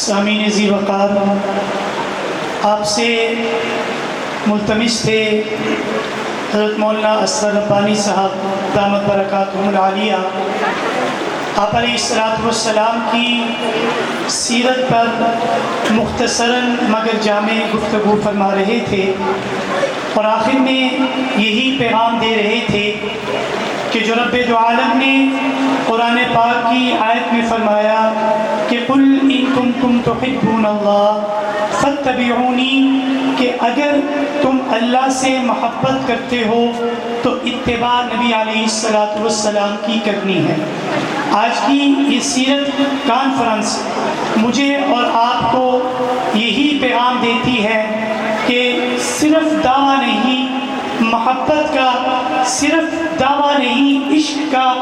سامعین ذی وقار، آپ سے ملتمس تھے حضرت مولانا اسرار ربانی صاحب دامت برکاتہم العالیہ آپ علیہ الصلوۃ والسلام کی سیرت پر مختصراً مگر جامع گفتگو فرما رہے تھے، اور آخر میں یہی پیغام دے رہے تھے کہ جو رب دو عالم نے قرآن پاک کی آیت میں فرمایا کہ قل ان کنتم تحبون اللہ فاتبعونی، کہ اگر تم اللہ سے محبت کرتے ہو تو اتباع نبی علیہ الصلوۃ والسلام کی کرنی ہے۔ آج کی یہ سیرت کانفرنس مجھے اور آپ کو یہی پیغام دیتی ہے کہ صرف دعویٰ نہیں محبت کا، صرف دعویٰ نہیں عشق کا،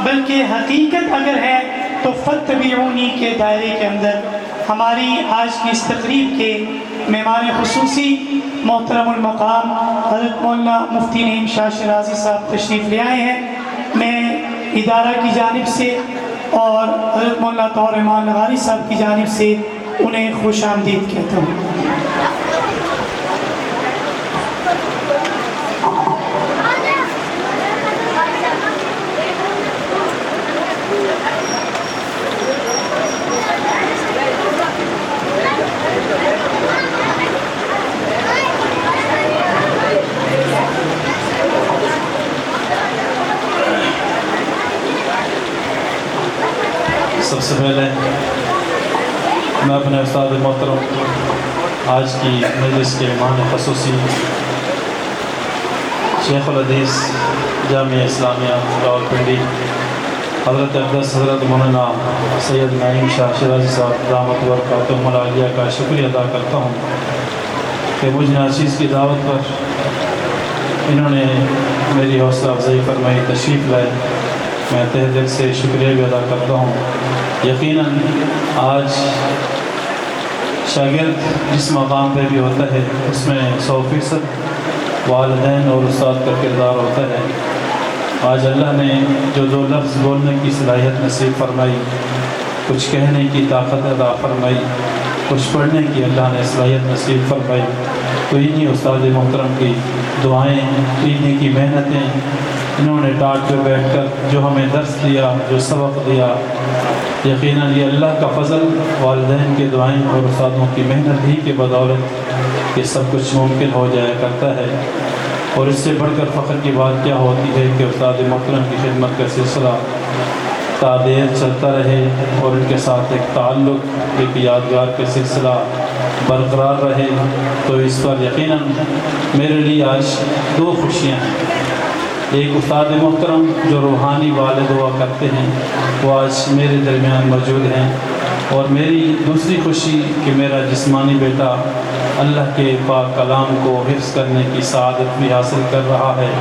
بلکہ حقیقت اگر ہے تو فاتبعونی کے دائرے کے اندر ہماری آج کی اس تقریب کے مہمان خصوصی محترم المقام حضرت مولانا مفتی نعیم شاہ شیرازی صاحب تشریف لے آئے ہیں۔ میں ادارہ کی جانب سے اور حضرت مولانا طاہر امان لغاری صاحب کی جانب سے انہیں خوش آمدید کہتا ہوں۔ سب سے پہلے میں اپنے استاد محترم آج کی مجلس کے مہمان خصوصی شیخ الحدیث جامعہ اسلامیہ راولپنڈی حضرت اقدس حضرت مولانا سید نعیم شاہ شیرازی صاحب دامت برکاتہم العالیہ کا شکریہ ادا کرتا ہوں کہ مجھ ناچیز کی دعوت پر انہوں نے میری حوصلہ افزائی فرمائی، تشریف لائے۔ میں تہ دل سے شکریہ بھی ادا کرتا ہوں۔ یقیناً آج شاگرد جس مقام پہ بھی ہوتا ہے اس میں 100% والدین اور استاد کا کردار ہوتا ہے۔ آج اللہ نے جو دو لفظ بولنے کی صلاحیت نصیب فرمائی، کچھ کہنے کی طاقت عطا فرمائی، کچھ پڑھنے کی اللہ نے صلاحیت نصیب فرمائی، تو انہی استاد محترم کی دعائیں، انہی کی محنتیں، انہوں نے ٹاٹ پہ بیٹھ کر جو ہمیں درس دیا، جو سبق دیا، یقیناً یہ اللہ کا فضل، والدین کے دعائیں اور استادوں کی محنت ہی کے بدولت یہ سب کچھ ممکن ہو جایا کرتا ہے۔ اور اس سے بڑھ کر فخر کی بات کیا ہوتی ہے کہ استاد محترم کی خدمت کا سلسلہ تا دیر چلتا رہے اور ان کے ساتھ ایک تعلق، ایک یادگار کا سلسلہ برقرار رہے، تو اس پر یقیناً میرے لیے آج دو خوشیاں ہیں۔ ایک استاد محترم جو روحانی والد ہوا کرتے ہیں وہ آج میرے درمیان موجود ہیں، اور میری دوسری خوشی کہ میرا جسمانی بیٹا اللہ کے پاک کلام کو حفظ کرنے کی سعادت بھی حاصل کر رہا ہے۔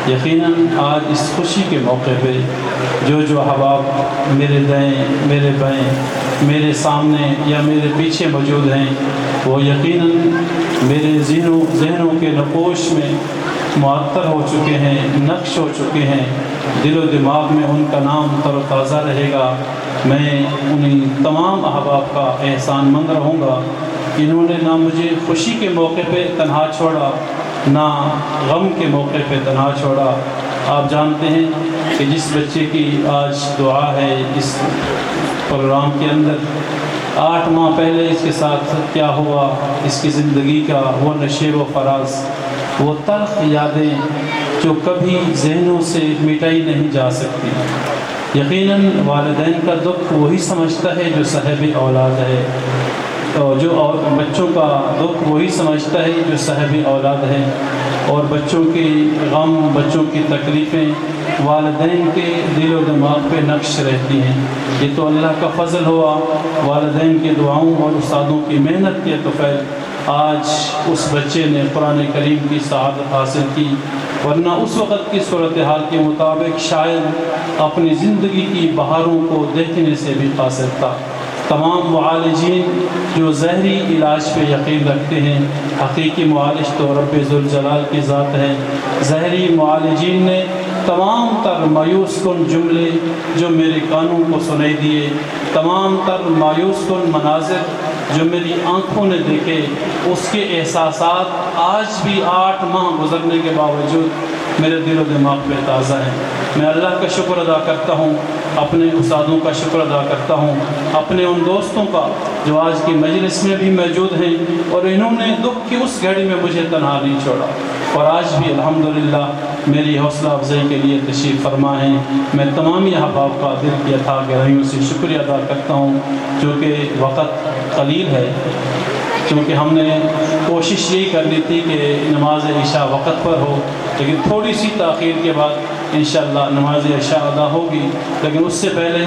یقیناً آج اس خوشی کے موقع پہ جو احباب میرے دائیں، میرے بائیں، میرے سامنے یا میرے پیچھے موجود ہیں، وہ یقیناً میرے ذہنوں کے نقوش میں معطر ہو چکے ہیں، نقش ہو چکے ہیں، دل و دماغ میں ان کا نام تر و تازہ رہے گا۔ میں انہیں تمام احباب کا احسان مند رہوں گا، انہوں نے نہ مجھے خوشی کے موقع پہ تنہا چھوڑا، نہ غم کے موقع پہ تنہا چھوڑا۔ آپ جانتے ہیں کہ جس بچے کی آج دعا ہے اس پروگرام کے اندر، 8 ماہ پہلے اس کے ساتھ کیا ہوا، اس کی زندگی کا وہ نشیب و فراز، وہ تلخ یادیں جو کبھی ذہنوں سے مٹائی نہیں جا سکتی۔ یقیناً والدین کا دکھ وہی سمجھتا ہے جو صاحب اولاد ہے، اور بچوں کا دکھ وہی سمجھتا ہے جو صاحب اولاد ہے، اور بچوں کے غم، بچوں کی تکلیفیں والدین کے دل و دماغ پہ نقش رہتی ہیں۔ یہ تو اللہ کا فضل ہوا، والدین کی دعاؤں اور استادوں کی محنت کے توفیل آج اس بچے نے قرآن کریم کی سعادت حاصل کی، ورنہ اس وقت کی صورتحال کے مطابق شاید اپنی زندگی کی بہاروں کو دیکھنے سے بھی قاصر تھا۔ تمام معالجین جو ظاہری علاج پہ یقین رکھتے ہیں، حقیقی معالج تو رب ذوالجلال کی ذات ہے۔ ظاہری معالجین نے تمام تر مایوس کن جملے جو میرے کانوں کو سنائی دیے، تمام تر مایوس کن مناظر جو میری آنکھوں نے دیکھے، اس کے احساسات آج بھی 8 ماہ گزرنے کے باوجود میرے دل و دماغ پہ تازہ ہیں۔ میں اللہ کا شکر ادا کرتا ہوں، اپنے استادوں کا شکر ادا کرتا ہوں، اپنے ان دوستوں کا جو آج کی مجلس میں بھی موجود ہیں اور انہوں نے دکھ کی اس گھڑی میں مجھے تنہا نہیں چھوڑا، اور آج بھی الحمدللہ میری حوصلہ افزائی کے لیے تشریف فرما ہیں۔ میں تمام احباب کا دل کی اتھا گہرائیوں سے شکریہ ادا کرتا ہوں، چونکہ وقت قلیل ہے، کیونکہ ہم نے کوشش یہی کرنی تھی کہ نماز عشاء وقت پر ہو، لیکن تھوڑی سی تاخیر کے بعد انشاءاللہ نماز عشاء ادا ہوگی۔ لیکن اس سے پہلے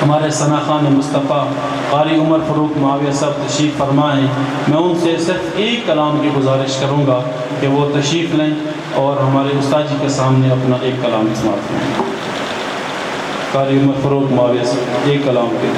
ہمارے ثنا خان مصطفیٰ قاری عمر فاروق معاویہ صاحب تشریف فرما ہیں، میں ان سے صرف ایک کلام کی گزارش کروں گا کہ وہ تشریف لیں اور ہمارے استاد جی کے سامنے اپنا ایک کلام سماعت کریں۔ قاری عمر فاروق معاویہ صاحب ایک کلام کے